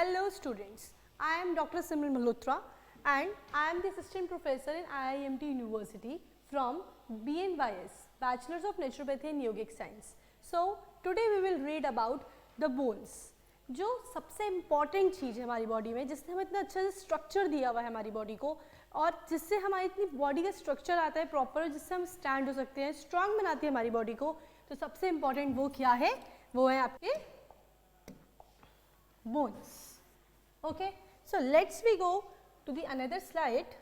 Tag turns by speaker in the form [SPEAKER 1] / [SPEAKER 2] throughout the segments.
[SPEAKER 1] Hello students, I am Dr. Simran Malhotra and I am the assistant professor in IIMT University from BNYS, Bachelors of Naturopathy and Yogic Science. So today we will read about the bones, जो सबसे important चीज़ है हमारी body में, जिसने हमें इतना अच्छा से स्ट्रक्चर दिया हुआ है हमारी बॉडी को, और जिससे हमारी इतनी बॉडी का स्ट्रक्चर आता है प्रॉपर, जिससे हम स्टैंड हो सकते हैं, स्ट्रांग बनाती है हमारी बॉडी को. तो सबसे इम्पॉर्टेंट वो क्या है, वो है आपके bones. Okay, so let's we go to the another slide.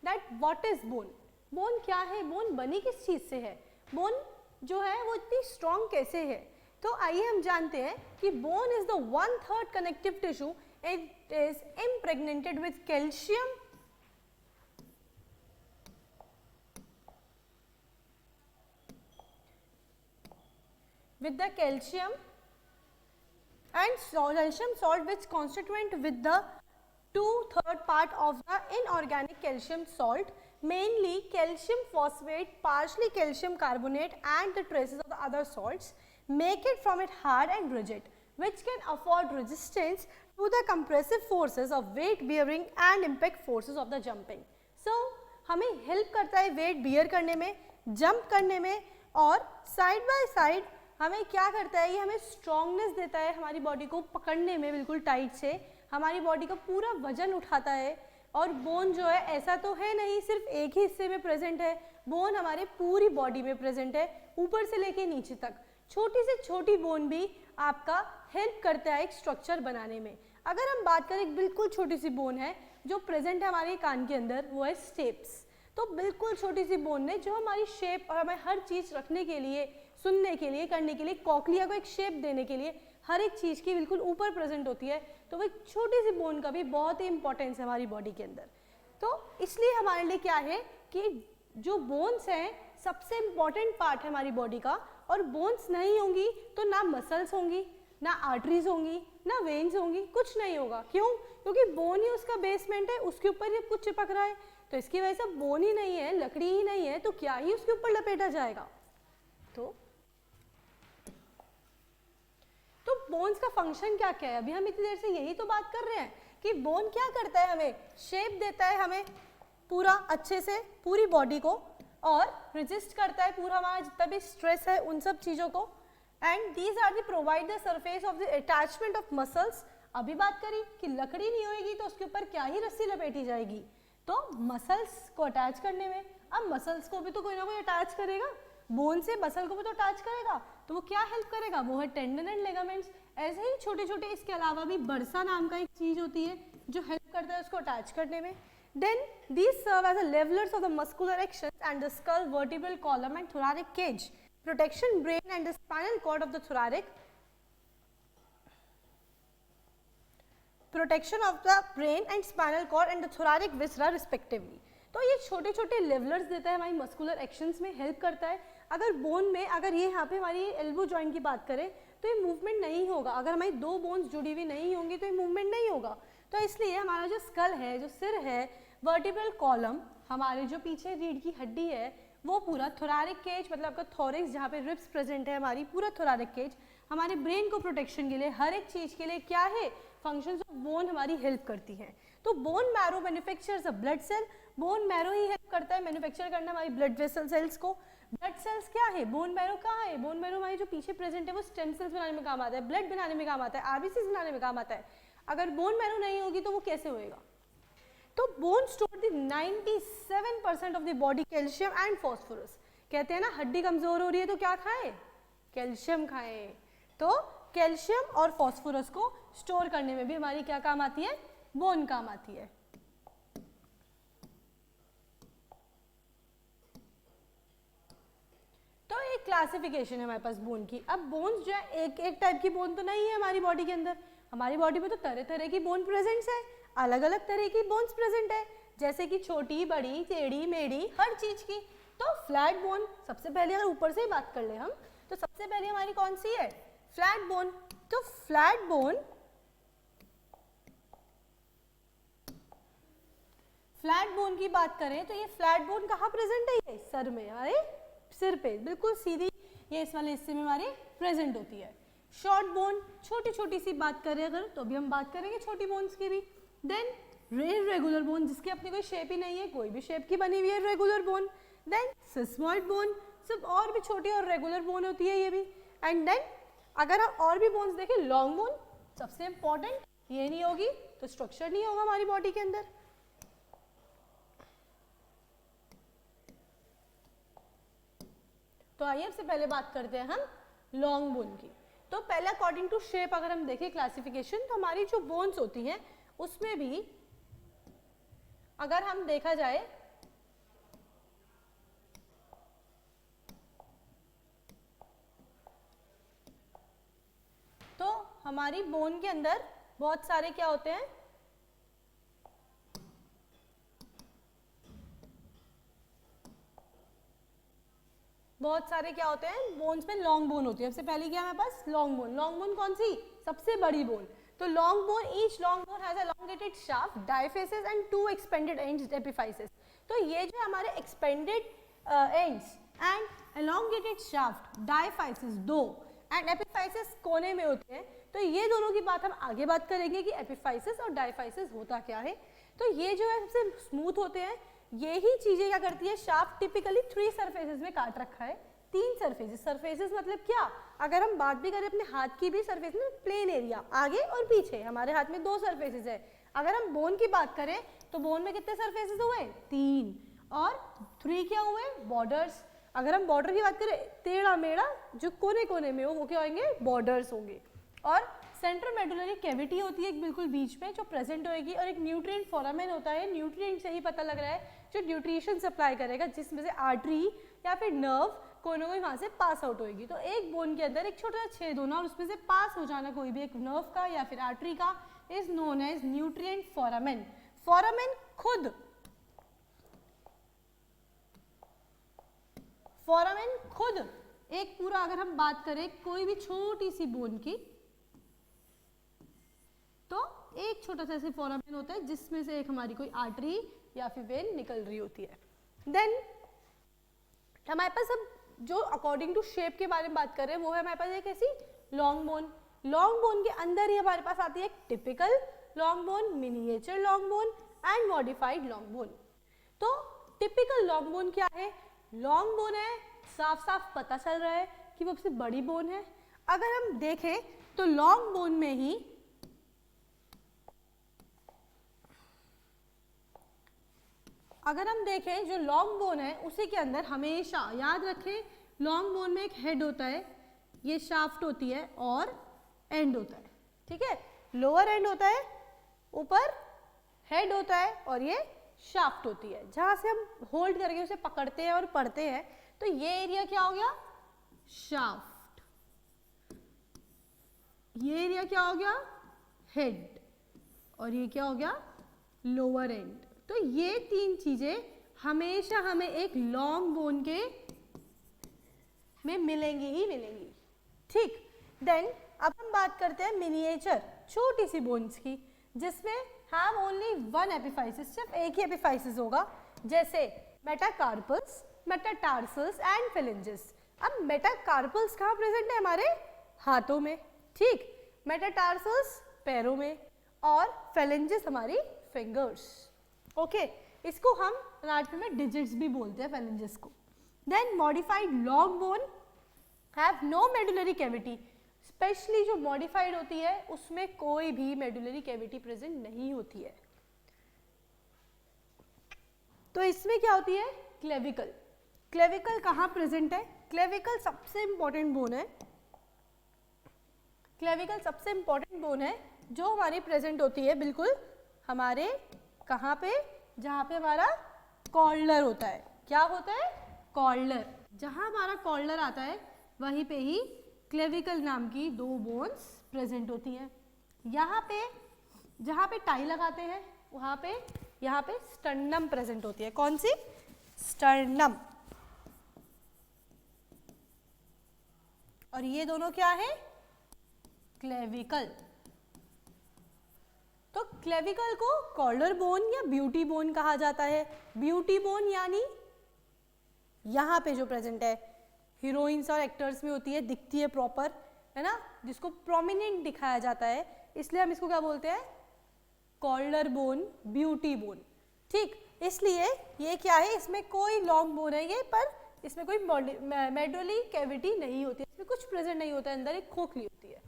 [SPEAKER 1] That what is bone? Bone क्या है? Bone बनी किस चीज़ से है? Bone जो है वो इतनी strong कैसे है? तो आइए हम जानते हैं कि bone is the 1/3 connective tissue. It is impregnated with calcium and calcium salt which constituent with the 2/3 part of the inorganic calcium salt, mainly calcium phosphate, partially calcium carbonate and the traces of the other salts make it from it hard and rigid, which can afford resistance to the compressive forces of weight bearing and impact forces of the jumping. So हमें help करता है wait beer करने में, jump करने में, और side by side हमें क्या करता है, ये हमें स्ट्रॉन्गनेस देता है, हमारी बॉडी को पकड़ने में बिल्कुल टाइट से, हमारी बॉडी का पूरा वजन उठाता है. और बोन जो है ऐसा तो है नहीं सिर्फ एक ही हिस्से में प्रेजेंट है, बोन हमारे पूरी बॉडी में प्रेजेंट है, ऊपर से लेके नीचे तक. छोटी से छोटी बोन भी आपका हेल्प करता है एक स्ट्रक्चर बनाने में. अगर हम बात करें, एक बिल्कुल छोटी सी बोन है जो प्रेजेंट है हमारे कान के अंदर, वो है स्टेप्स. तो बिल्कुल छोटी सी बोन ने जो हमारी शेप और हमें हर चीज़ रखने के लिए, सुनने के लिए, करने के लिए, कॉकलिया को एक शेप देने के लिए, हर एक चीज़ की बिल्कुल ऊपर प्रेजेंट होती है. तो वो एक छोटी सी बोन का भी बहुत ही इंपॉर्टेंस है हमारी बॉडी के अंदर. तो इसलिए हमारे लिए क्या है कि जो बोन्स हैं सबसे इम्पॉर्टेंट पार्ट है हमारी बॉडी का, और बोन्स नहीं होंगी तो ना मसल्स होंगी, ना आर्टरीज होंगी, ना वेन्स होंगी, कुछ नहीं होगा. क्यों? क्योंकि बोन ही उसका बेसमेंट है, उसके ऊपर ये कुछ चिपक रहा है. तो इसकी वजह से बोन ही नहीं है, लकड़ी ही नहीं है, तो क्या ही उसके ऊपर लपेटा जाएगा. तो बोन्स का फंक्शन क्या क्या है, अभी हम इतनी देर से यही तो बात कर रहे हैं कि बोन क्या करता है, हमें शेप देता है, हमें पूरा अच्छे से पूरी बॉडी को, और रेजिस्ट करता है पूरा हमारा जितना भी स्ट्रेस है उन सब चीज़ों को. And these are they provide the surface of the attachment of muscles. अभी बात करी कि लकड़ी नहीं होएगी तो उसके ऊपर क्या ही रस्सी लपेटी जाएगी, तो मसल्स को अटैच करने में. अब मसल्स को भी तो कोई ना कोई अटैच करेगा, बोन से मसल को भी तो अटैच करेगा, तो वो क्या हेल्प करेगा, वो है टेंडन एंड लिगामेंट्स. ऐसे ही छोटे छोटे इसके अलावा भी बरसा नाम का एक चीज़ होती है जो हेल्प करता है उसको अटैच करने में. Then these serve as a levers of the muscular actions and the skull, vertebral column and thoracic cage, protection brain and the spinal cord of the thoracic, protection of the brain and spinal cord and the thoracic viscera respectively. तो ये छोटे छोटे levellers देता है, हमारी muscular actions में help करता है. अगर बोन में, अगर ये यहाँ पे हमारी एल्बो जॉइंट की बात करें तो ये मूवमेंट नहीं होगा, अगर हमारी दो बोन्स जुड़ी हुई नहीं होंगी तो ये मूवमेंट नहीं होगा. तो इसलिए हमारा जो स्कल है, जो सिर है, वर्टिब्रल कॉलम, हमारे जो पीछे रीढ़ की हड्डी है, वो पूरा थोरैसिक केज, मतलब आपका थोरिक्स जहाँ पे रिब्स प्रेजेंट है, हमारी पूरा थोरैसिक केज हमारे ब्रेन को प्रोटेक्शन के लिए, हर एक चीज़ के लिए क्या है, फंक्शंस ऑफ बोन हमारी हेल्प करती है. तो bone marrow manufactures a blood cell. Bone marrow ही हेल्प करता है मैन्युफैक्चर करना हमारी ब्लड वेसल सेल्स को. ब्लड सेल्स क्या है, बोन मैरो कहाँ है, बोन मैरो हमारी जो पीछे प्रेजेंट है वो स्टेम सेल्स बनाने में काम आता है, ब्लड बनाने में काम आता है, आरबीसी बनाने में काम आता है. अगर बोन मैरो नहीं होगी तो वो कैसे होएगा. तो bone store the 97% of the body calcium and phosphorus. कहते हैं ना हड्डी कमजोर हो रही है तो क्या खाएं, कैल्शियम खाएं. तो कैल्शियम और फॉस्फोरस को स्टोर करने में भी हमारी क्या काम आती है, बोन काम आती है. तो एक क्लासिफिकेशन है हमारे पास बोन की. अब बोन्स जो है एक एक टाइप की बोन तो नहीं है हमारी बॉडी के अंदर, हमारी बॉडी में तो तरह तरह की बोन प्रेजेंट्स है, अलग अलग तरह की बोन्स प्रेजेंट है, जैसे कि छोटी, बड़ी, टेढ़ी, मेढ़ी, हर चीज की. तो फ्लैट बोन सबसे पहले, अगर ऊपर से ही बात कर ले हम, तो सबसे पहले हमारी कौन सी है, फ्लैट बोन. तो फ्लैट बोन, फ्लैट बोन की बात करें तो ये फ्लैट बोन कहाँ प्रेजेंट है, ये सर में, हमारे सिर पे बिल्कुल सीधी ये इस वाले हिस्से में हमारी प्रेजेंट होती है। शॉर्ट बोन, छोटी छोटी सी बात करें अगर तो अभी हम बात करेंगे छोटी बोन्स की भी। देन रेगुलर बोन, जिसकी अपनी कोई शेप ही नहीं है, कोई भी शेप की बनी हुई है, regular bone. Then sesamoid bone, सब और भी छोटी और रेगुलर बोन होती है ये भी। एंड देन अगर हम और भी बोन्स देखें, लॉन्ग बोन सबसे इंपॉर्टेंट, ये नहीं होगी तो स्ट्रक्चर नहीं होगा हमारी बॉडी के अंदर। तो आइए सबसे पहले बात करते हैं हम लॉन्ग बोन की। तो पहले अकॉर्डिंग टू शेप अगर हम देखें क्लासिफिकेशन, तो हमारी जो बोन्स होती हैं उसमें भी अगर हम देखा जाए तो हमारी बोन के अंदर बहुत सारे क्या होते हैं, बहुत सारे क्या होते हैं बोन्स में, लॉन्ग बोन होती है। सबसे पहले क्या है हमारे पास, लॉन्ग बोन। लॉन्ग बोन कौन सी, सबसे बड़ी बोन। तो long bone, each long bone has elongated shaft, diaphysis and 2 expanded ends epiphysis। तो ये जो हमारे expanded ends and elongated shaft, diaphysis 2 and epiphysis कोने में होते हैं। तो ये दोनों की बात हम आगे बात करेंगे कि epiphysis और diaphysis होता क्या है। तो ये जो है सबसे स्मूथ होते हैं। यही चीजें क्या करती है, शाफ्ट टिपिकली 3 सरफेसेस में काट रखा है, 3 सरफेसेस। सरफेसेस मतलब क्या, अगर हम बात भी करें अपने हाथ की भी, सरफेस में प्लेन एरिया आगे और पीछे, हमारे हाथ में 2 सरफेसेस है। अगर हम बोन की बात करें तो बोन में कितने सरफेसेस हुए, 3, और 3 क्या हुए, बॉर्डर्स। अगर हम बॉर्डर की बात करें, टेढ़ा मेढ़ा जो कोने कोने में हो वो क्या होंगे, बॉर्डर्स होंगे। और सेंट्रल मेडुलरी कैविटी होती है एक बिल्कुल बीच में जो प्रेजेंट होएगी, और एक न्यूट्रिएंट फोरामेन होता है। न्यूट्रिएंट से ही पता लग रहा है जो न्यूट्रिशन सप्लाई करेगा, जिसमें से आर्टरी या फिर नर्व कोई ना कोई वहां से पास आउट होएगी। तो एक बोन के अंदर एक छोटा सा छेद होना और उसमें से पास हो जाना कोई भी एक नर्व का या फिर आर्टरी का is known as nutrient foramen. Foramen खुद एक पूरा, अगर हम बात करें कोई भी छोटी सी बोन की, तो एक छोटा सा ऐसे फोरामेन होता है जिसमें से एक हमारी कोई आर्टरी या फिर वेन निकल रही होती है। देन हमारे पास अब जो अकॉर्डिंग टू शेप के बारे में बात कर रहे हैं वो है हमारे पास एक ऐसी लॉन्ग बोन। लॉन्ग बोन के अंदर ही हमारे पास आती है एक typical long bone, miniature long bone and modified long bone. तो टिपिकल लॉन्ग बोन क्या है, लॉन्ग बोन है, साफ साफ पता चल रहा है कि वो सबसे बड़ी बोन है। अगर हम देखें तो लॉन्ग बोन में ही अगर हम देखें जो लॉन्ग बोन है उसी के अंदर हमेशा याद रखें, लॉन्ग बोन में एक हेड होता है, ये शाफ्ट होती है और एंड होता है। ठीक है, लोअर एंड होता है, ऊपर हेड होता है और ये शाफ्ट होती है, जहां से हम होल्ड करके उसे पकड़ते हैं और पढ़ते हैं। तो ये एरिया क्या हो गया, शाफ्ट। ये एरिया क्या हो गया, हेड। और ये क्या हो गया, लोअर एंड। तो ये 3 चीजें हमेशा हमें एक लॉन्ग बोन के में मिलेंगी ही मिलेंगी। ठीक, देन अब हम बात करते हैं मिनिएचर छोटी सी बोन्स की, जिसमें हैव ओनली 1 एपिफाइसिस, सिर्फ एक ही एपिफाइसिस होगा, जैसे मेटाकार्पल्स, मेटाटार्सल्स एंड फेलेंजेस। अब मेटाकार्पल्स कहाँ प्रेजेंट है, हमारे हाथों में। ठीक, मेटाटार्सल्स पैरों में और फेलेंजेस हमारी फिंगर्स। ओके, इसको हम एनाटॉमी में डिजिट्स भी बोलते हैं, फेलेंजेस को। Then modified long bone have no medullary cavity, specially जो मॉडिफाइड होती है उसमें कोई भी मेडुलरी कैविटी प्रेजेंट नहीं होती है। तो इसमें क्या होती है, क्लेविकल। क्लेविकल कहाँ प्रेजेंट है, क्लेविकल सबसे इंपॉर्टेंट बोन है। क्लेविकल सबसे इंपॉर्टेंट बोन है जो हमारी प्रेजेंट होती है बिल्कुल हमारे कहाँ पे, जहाँ पे हमारा कॉर्डलर होता है। क्या होता है, कॉर्डलर। जहाँ हमारा कॉर्डलर आता है वहीं पे ही क्लेविकल नाम की 2 बोन्स प्रेजेंट होती हैं। यहाँ पे जहाँ पे टाई लगाते हैं वहाँ पे, यहाँ पे स्टर्नम प्रेजेंट होती है। कौन सी, स्टर्नम। और ये दोनों क्या है, क्लेविकल। तो क्लेविकल को कॉर्डलर बोन या ब्यूटी बोन कहा जाता है। ब्यूटी बोन यानी यहाँ पे जो प्रेजेंट है, हीरोइंस और एक्टर्स में होती है, दिखती है प्रॉपर, है ना, जिसको प्रोमिनेंट दिखाया जाता है, इसलिए हम इसको क्या बोलते हैं, कॉलर बोन, ब्यूटी बोन। ठीक, इसलिए ये क्या है, इसमें कोई लॉन्ग बोन है ये, पर इसमें कोई मेडुलरी कैविटी नहीं होती है, इसमें कुछ प्रेजेंट नहीं होता है, अंदर एक खोखली होती है।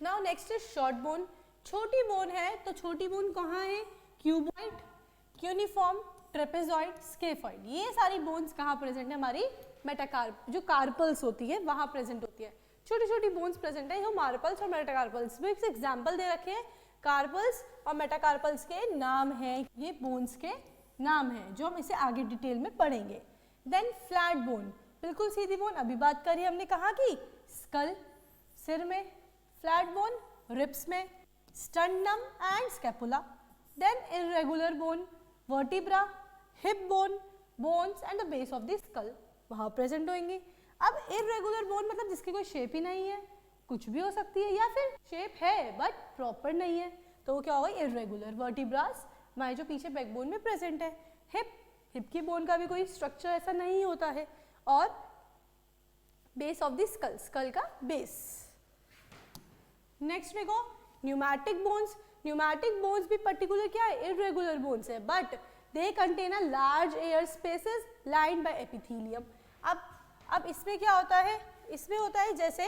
[SPEAKER 1] Now next is short bone. छोटी बोन है, तो छोटी बोन कहाँ है, क्यूबॉइड, क्यूनिफॉर्म, ट्रेपेजॉइड, स्केफॉइड, ये सारी बोन्स कहाँ प्रेजेंट है, हमारी मेटाकार्प जो कार्पल्स होती है वहाँ प्रेजेंट होती है। छोटी छोटी बोन्स प्रेजेंट है, जो मार्पल्स और मेटाकार्पल्स में एग्जाम्पल दे रखे हैं, कार्पल्स और मेटाकार्पल्स के नाम है, ये बोन्स के नाम है जो हम इसे आगे डिटेल में पढ़ेंगे। देन फ्लैट बोन, बिल्कुल सीधी बोन, अभी बात करी हमने कहा कि स्कल, सिर में, फ्लैट बोन रिब्स में, sternum and scapula. Then irregular bone, vertebra, hip bone, bones and the base of the skull वहाँ प्रेजेंट होंगे। अब इर्रेगुलर बोन मतलब जिसकी कोई शेप ही नहीं है, कुछ भी हो सकती है, या फिर शेप है बट प्रॉपर नहीं है, तो वो क्या होगा, इर्रेगुलर। वर्टिब्रास हमारे जो पीछे बैकबोन में प्रेजेंट है। हिप की बोन का भी कोई स्ट्रक्चर ऐसा नहीं होता है। और base of the skull, skull का बेस। नेक्स्ट में को न्यूमैटिक बोन्स। न्यूमैटिक बोन्स भी पर्टिकुलर क्या है, इर्रेगुलर बोन्स है, but they contain a large air spaces lined by epithelium. अब इसमें क्या होता है, इसमें होता है जैसे,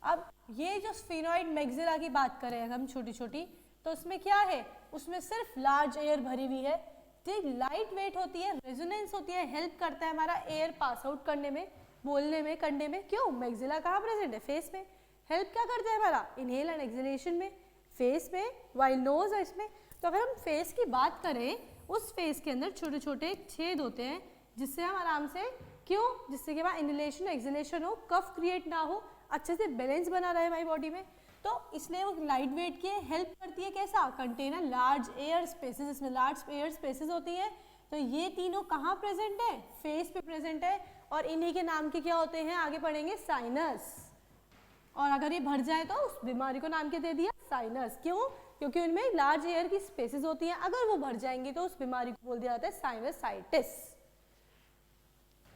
[SPEAKER 1] अब ये जो स्फीनोइड मैक्सिला की बात करें हम छोटी छोटी, तो उसमें क्या है, उसमें सिर्फ लार्ज एयर भरी हुई है, लाइट वेट होती है, रेजोनेंस होती है, हेल्प करता है हमारा एयर पास आउट करने में, बोलने में, करने में। क्यों, मैक्सिला कहाँ प्रेजेंट है, फेस में, हेल्प क्या करता है हमारा, इनहेल एंड एक्सहेलेशन में, फेस में, वाइल नोज है इसमें। तो अगर हम फेस की बात करें, उस फेस के अंदर छोटे छोटे छेद होते हैं, जिससे हम आराम से, क्यों, जिससे कि हमारा इनहेलेशन एक्सहेलेशन हो, कफ क्रिएट ना हो, अच्छे से बैलेंस बना रहे हमारी बॉडी में, तो इसलिए वो लाइट वेट की हेल्प करती है। कैसा, कंटेनर लार्ज एयर स्पेसेस, इसमें लार्ज एयर स्पेसेस होती है। तो ये तीनों कहाँ प्रेजेंट है, फेस पे प्रेजेंट है, और इन्हीं के नाम के क्या होते हैं, आगे पढ़ेंगे, साइनस। और अगर ये भर जाए तो उस बीमारी को नाम क्या दे दिया, साइनस। क्यों, क्योंकि उनमें लार्ज एयर की स्पेसेस होती हैं, अगर वो भर जाएंगी तो उस बीमारी को बोल दिया जाता है sinusitis.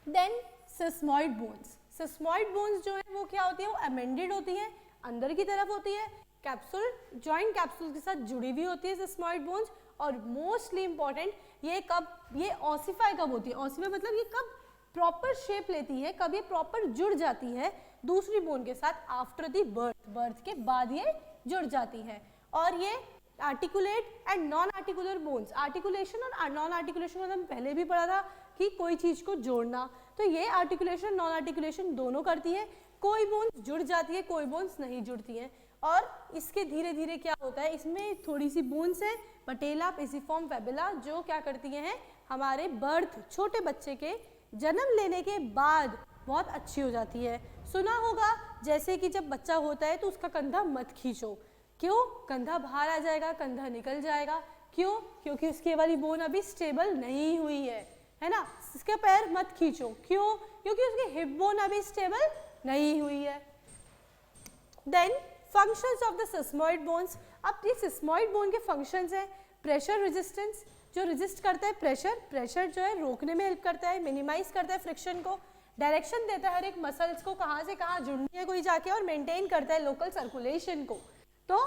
[SPEAKER 1] Then sesamoid bones. Sesamoid bones जो है वो क्या होती है, वो अमेंडेड होती है, अंदर की तरफ होती है, कैप्सूल, जॉइंट कैप्सूल के साथ जुड़ी हुई होती है सिस्मॉइड बोन्स। और मोस्टली इंपॉर्टेंट, ये कब, ये ऑसिफाई कब होती है, ऑसिफाई मतलब ये कब प्रॉपर शेप लेती है, कब ये प्रॉपर जुड़ जाती है दूसरी बोन के साथ, आफ्टर दी बर्थ, बर्थ के बाद ये जुड़ जाती है। और ये articulate and non articular bones, articulation और नॉन आर्टिकुलेशन हम पहले भी पढ़ा था कि कोई चीज को जोड़ना, तो ये आर्टिकुलेशन नॉन आर्टिकुलेशन दोनों करती है, कोई बोन्स जुड़ जाती है, कोई बोन्स नहीं जुड़ती हैं। और इसके धीरे धीरे क्या होता है, इसमें थोड़ी सी बोन्स है, पटेला, पेसिफॉर्म, फेबुला, जो क्या करती हैं, हमारे बर्थ, छोटे बच्चे के जन्म लेने के बाद बहुत अच्छी हो जाती है। सुना होगा जैसे कि जब बच्चा होता है तो उसका कंधा मत खींचो, क्यों, कंधा बाहर आ जाएगा, कंधा निकल जाएगा, क्यों, क्योंकि उसकी वाली बोन अभी स्टेबल नहीं हुई है ना। इसके पैर मत खींचो, क्यों, क्योंकि उसकी हिप बोन अभी स्टेबल नहीं हुई है। Then functions of the sesamoid bones. अब ये सिस्मॉइड बोन के फंक्शंस है, प्रेशर रेजिस्टेंस, जो रेजिस्ट करता है प्रेशर जो है रोकने में हेल्प करता है, मिनिमाइज करता है फ्रिक्शन को, डायरेक्शन देता है हर एक मसल्स को कहाँ से कहाँ जुड़नी है कोई जाके, और मेंटेन करता है लोकल सर्कुलेशन को। तो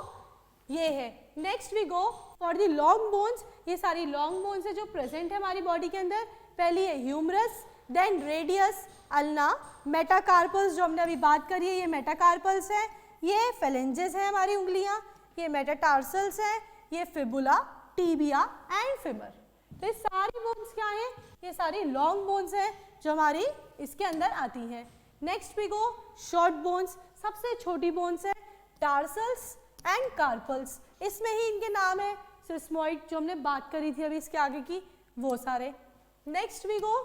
[SPEAKER 1] ये है। Next we go for the long bones. ये सारी लॉन्ग बोन्स है जो प्रेजेंट है हमारी बॉडी के अंदर। पहली है humerus, then radius, ulna, metacarpals जो हमने अभी बात करी है, ये मेटाकार्पल्स है, ये फेलेंजेस है हमारी उंगलियां, ये मेटाटार्सल्स है, ये फिबुला, टीबिया एंड फिमर। तो ये सारी बोन्स क्या है, ये सारी लॉन्ग बोन्स है जो हमारी इसके अंदर आती हैं। Next we go short bones. सबसे छोटी बोन्स है टार्सल्स एंड कार्पल्स, इसमें ही इनके नाम है, सिस्मॉइड जो हमने बात करी थी अभी इसके आगे की, वो सारे। Next we go,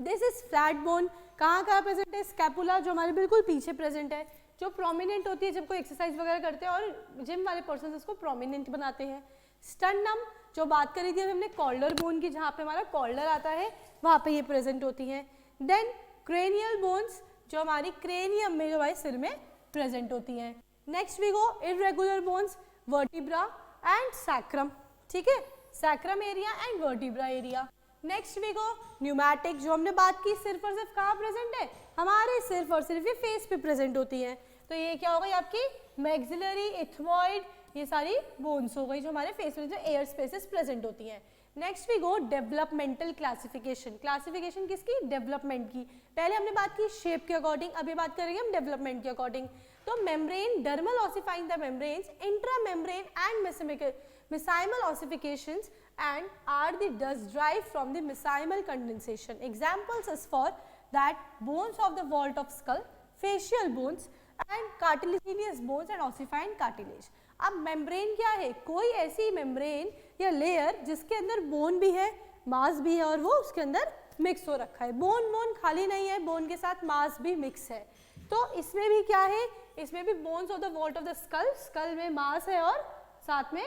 [SPEAKER 1] this is flat bone, कहाँ प्रेजेंट है, स्कैपुला जो हमारे बिल्कुल पीछे प्रेजेंट है, जो प्रोमिनेंट होती है जब कोई एक्सरसाइज वगैरह करते हैं, और जिम वाले पर्सन उसको प्रोमिनेंट बनाते हैं। स्टर्नम जो बात करी थी अभी हमने कॉलर बोन की, जहाँ पे हमारा कॉलर आता है वहाँ पे ये प्रेजेंट होती हैं। देन क्रेनियल बोन्स जो हमारी क्रेनियम में, जो हमारे सिर में प्रेजेंट होती हैं। Next we go irregular bones, vertebra and sacrum, ठीक है, sacrum area and vertebra area. Next we go pneumatic, जो हमने बात की सिर्फ और सिर्फ कहाँ प्रेजेंट है, हमारे सिर्फ और सिर्फ ये फेस पे प्रेजेंट होती है। तो ये क्या हो गई आपकी मैक्सिलरी, इथमॉइड, ये सारी बोन्स हो गई जो हमारे फेस में जो एयर स्पेसेस प्रेजेंट होती हैं। Next we go developmental classification. Classification किसकी, डेवलपमेंट की। पहले हमने बात की शेप के अकॉर्डिंग, अभी बात करेंगे हम डेवलपमेंट के अकॉर्डिंग। तो membrane, dermal ossifying the membranes, intra membrane and mesenchymal ossifications and are the dust derived from the mesenchymal condensation. Examples is for that bones of the vault of skull, facial bones and cartilaginous bones and ossifying cartilage. अब membrane क्या है, कोई ऐसी membrane या layer जिसके अंदर bone भी है, मांस भी है और वो उसके अंदर मिक्स हो रखा है। बोन खाली नहीं है, बोन के साथ मांस भी मिक्स है। तो इसमें भी क्या है, इसमें भी bones of the vault of the skull, skull में मांस है और साथ में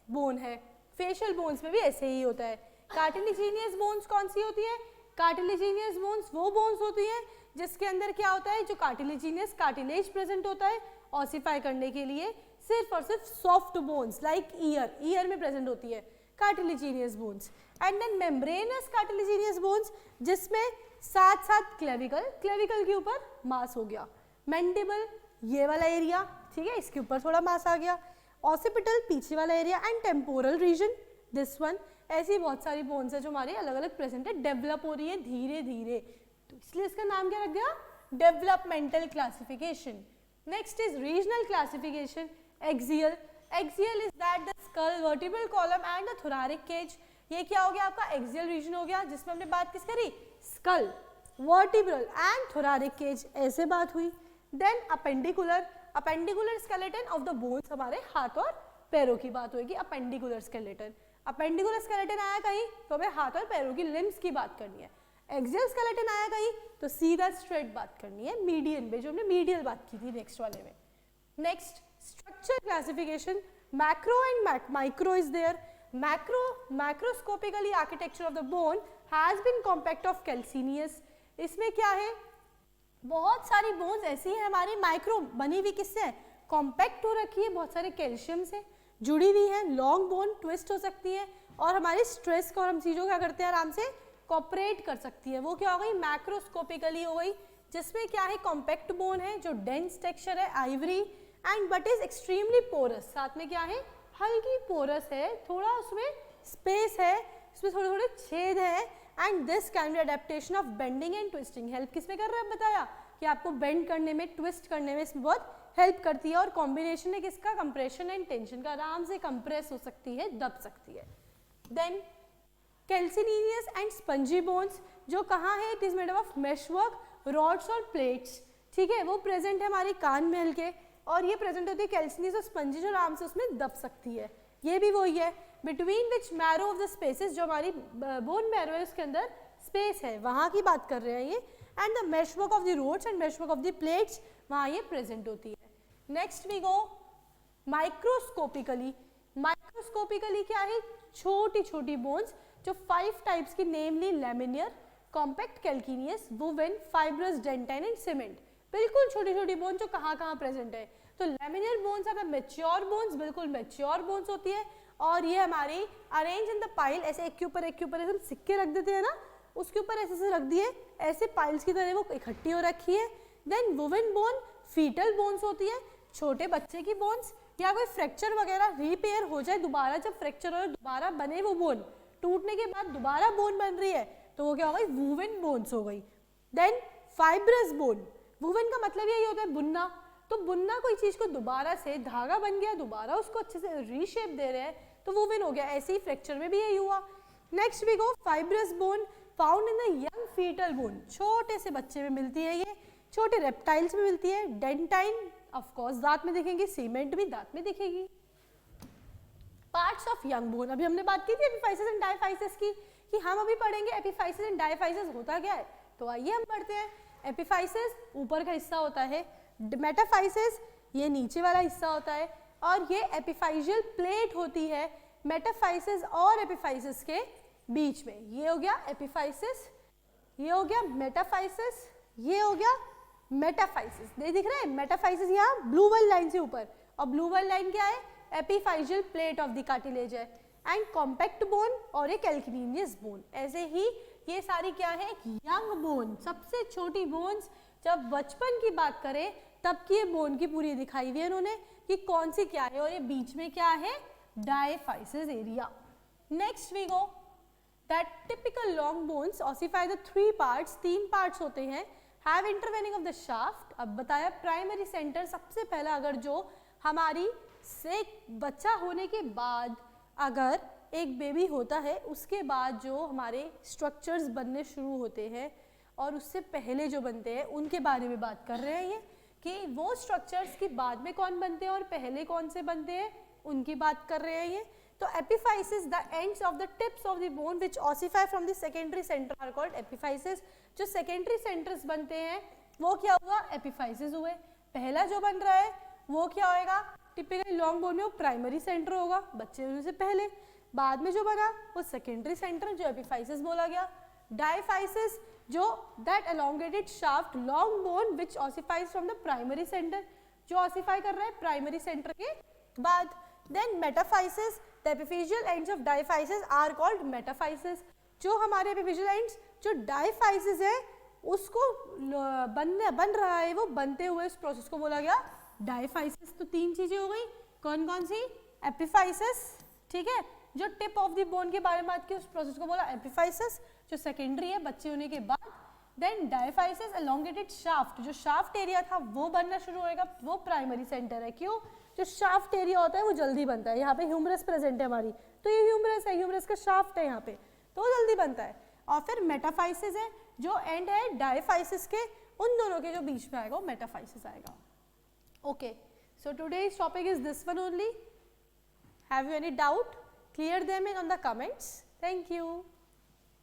[SPEAKER 1] बोन है। फेशियल बोन्स में भी ऐसे ही होता है। कार्टिलेजिनियस बोन्स कौन सी होती है, कार्टिलेजिनियस बोन्स वो बोन्स होती हैं जिसके अंदर क्या होता है, जो कार्टिलेजिनियस कार्टिलेज प्रेजेंट होता है ऑसिफाई करने के लिए। सिर्फ और सिर्फ सॉफ्ट बोन्स लाइक ईयर में प्रेजेंट होती है cartilaginous bones. And then membranous cartilaginous bones जिसमें साथ साथ क्लेविकल के ऊपर मांस हो गया। मैंडिबल, ये वाला एरिया, ठीक है, इसके ऊपर थोड़ा मांस आ गया। ऑसिपिटल, पीछे वाला area and temporal region, this one. ऐसी बहुत सारी बोन्स है जो हमारे अलग अलग प्रेजेंट है, डेवलप हो रही है धीरे धीरे, तो इसलिए इसका नाम क्या रख गया, developmental classification. Next is regional classification. Axial is that the skull, vertebral column and the thoracic cage. ये क्या हो गया आपका एक्सियल रीजन हो गया, जिसमें हमने बात किस करी, skull, vertebral and thoracic cage, ऐसे बात हुई। Then appendicular skeleton of the bones, हमारे हाथ और पैरों की बात होगी। अपेंडिकुलर स्केलेटन आया कहीं तो हमें हाथ और पैरों की लिम्स की बात करनी है। एक्सियल स्केलेटन आया कहीं तो सीधा स्ट्रेट बात करनी है, मीडियन पे, जो हमने मीडियल बात की थी नेक्स्ट वाले में। Next structure classification, macro and micro is there. Macroscopically architecture of the bone has been compact of cancellous. इसमें क्या है, बहुत सारी बोन्स ऐसी हैं हमारी माइक्रो बनी हुई, किससे है, कॉम्पैक्ट हो रखी है, बहुत सारे कैल्शियम से जुड़ी हुई है। लॉन्ग बोन ट्विस्ट हो सकती है और हमारी स्ट्रेस को और हम चीज़ों क्या करते हैं, आराम से कॉपरेट कर सकती है। वो क्या हो गई, मैक्रोस्कोपिकली हो गई, जिसमें क्या है, कॉम्पैक्ट बोन है जो डेंस टेक्सचर है, ivory and but is extremely porous. साथ में क्या है, हल्की पोरस है, थोड़ा उसमें स्पेस है, उसमें थोड़े थोड़े छेद है। And this can be adaptation of bending and twisting. Help किसमें कर रहा है, बताया कि आपको बेंड करने में, ट्विस्ट करने में इसमें बहुत हेल्प करती है। और कॉम्बिनेशन है किसका, कंप्रेशन एंड टेंशन का, आराम से कंप्रेस हो सकती है, दब सकती है। देन कैल्सिनियस एंड स्पंजी बोन्स, जो कहाँ है, it is made of meshwork, rods और प्लेट्स, ठीक है, वो प्रेजेंट है हमारी कान में हल्के, और ये प्रेजेंट होती है कैल्सिनियस और स्पंजी, जो आराम से उसमें दब सकती है। ये भी वही है, between which marrow of the spaces, जो हमारी बोन मैरो है उसके अंदर स्पेस है, वहाँ की बात कर रहे हैं ये। And the meshwork of the rods and meshwork of the plates, वहाँ ये प्रेजेंट होती है। Next we go microscopically. Microscopically क्या है, छोटी छोटी बोन्स जो 5 टाइप्स की, नेमली लेमिनियर, कॉम्पैक्ट कैल्किनियस, woven, fibrous, dentine and cement. बिल्कुल छोटी छोटी बोन जो कहाँ कहाँ प्रेजेंट है। तो laminar bones are the mature bones, बिल्कुल मैच्योर बोन्स होती है, और ये हमारी अरेंज इन द पाइल, ऐसे एक के ऊपर ऐसे हम सिक्के रख देते हैं ना, उसके ऊपर ऐसे से रख दिए, ऐसे पाइल्स की तरह वो इकट्ठी हो रखी है। Then woven bone, foetal bones होती है, छोटे बच्चे की बोन्स, या कोई फ्रैक्चर वगैरह रिपेयर हो जाए दोबारा, जब फ्रैक्चर हो दोबारा बने वो बोन, टूटने के बाद दोबारा बोन बन रही है तो वो क्या हो गई, वुवेन बोन्स हो गई। देन फाइब्रस बोन, वुवेन का मतलब यही होता है बुनना, तो बुनना कोई चीज को दोबारा से, धागा बन गया, दोबारा उसको अच्छे से रीशेप दे रहे हैं तो वुवेन हो गया। ऐसे ही फ्रैक्चर में भी यही हुआ। Next we go fibrous bone, found in the young foetal bone, छोटे से बच्चे में मिलती है, ये छोटे रेप्टाइल्स में मिलती है। डेंटाइन ऑफ कोर्स दांत में दिखेंगी, सीमेंट भी दांत में दिखेगी। पार्ट्स ऑफ यंग बोन, अभी हमने बात की थी एपिफाइसिस एंड डायफाइसिस की, कि हम अभी पढ़ेंगे एपिफाइसिस एंड डायफाइसिस होता क्या है, तो आइए हम पढ़ते हैं। एपिफाइसिस ऊपर का हिस्सा होता है, मेटाफाइसिस ये नीचे वाला हिस्सा होता है, और ये एपिफाइजियल प्लेट होती है मेटाफाइसिस और एपिफाइसिस के बीच में। ये हो गया एपिफाइसिस, ये हो गया मेटाफाइसिस, ये हो गया मेटाफाइसिस। नहीं दिख रहा है, मेटाफाइसिस यहाँ ब्लू वाली लाइन से ऊपर, और ब्लू वाली लाइन क्या है, एपिफाइजियल प्लेट ऑफ द कार्टिलेज है। एंड कॉम्पैक्ट बोन और एक कैल्किनियस बोन। ऐसे ही ये सारी क्या है, एक यंग बोन, सबसे छोटी बोन्स। जब बचपन की बात करें तब की ये बोन की पूरी दिखाई हुई है उन्होंने कि कौन सी क्या है, और ये बीच में क्या है, diaphysis area. Next we go that typical long bones ossify the 3 parts, 3 parts होते हैं, have intervening of the shaft. अब बताया प्राइमरी सेंटर, सबसे पहला अगर जो हमारी से बच्चा होने के बाद अगर एक बेबी होता है उसके बाद जो हमारे स्ट्रक्चर्स बनने शुरू होते हैं और उससे पहले जो बनते हैं उनके बारे में बात कर रहे हैं ये, कि वो स्ट्रक्चर्स के बाद में कौन बनते हैं और पहले कौन से बनते हैं उनकी बात कर रहे हैं ये। तो epiphysis, the ends of the tips of the bone which ossify from the secondary centre are called epiphysis. जो सेकेंडरी सेंटर्स बनते हैं वो क्या हुआ, एपिफाइसिस हुए। पहला जो बन रहा है वो क्या होएगा, टिपिकली लॉन्ग बोन में वो प्राइमरी सेंटर होगा बच्चे होने से पहले, बाद में जो बना वो सेकेंडरी सेंटर जो एपिफाइसिस बोला गया। डायफाइसिस जो that elongated shaft long bone which ossifies from the primary centre, जो ऑसिफाई कर रहा है प्राइमरी सेंटर के बाद। Then metaphysis, the epiphyseal ends of diaphysis are called metaphysis. जो हमारे एपिफिशियल एंड्स जो डायफाइसिस है उसको बन रहा है, वो बनते हुए इस प्रोसेस को बोला गया डायफाइसिस। तो 3 चीजें हो गई, कौन कौन सी, एपिफाइसिस, ठीक है, जो टिप ऑफ द बोन के बारे में बात की उस प्रोसेस को बोला एपिफाइसिस, जो सेकेंडरी है बच्चे होने के बाद। देन डायफाइसिस एलोंगेटेड शाफ्ट, जो शाफ्ट एरिया था वो बनना शुरू होएगा, वो प्राइमरी सेंटर है। क्यों, जो शाफ्ट एरिया होता है वो जल्दी बनता है। यहाँ पे ह्यूमरस प्रेजेंट है हमारी, तो ये ह्यूमरस है, ह्यूमरस का शाफ्ट है यहाँ पे, तो वो जल्दी बनता है। और फिर मेटाफाइसिस है, जो एंड है डायफाइसिस के, उन दोनों के जो बीच में आएगा वो मेटाफाइसिस आएगा। Okay, so today's topic is this one only. Have you any doubt? Clear them in on the comments. Thank you.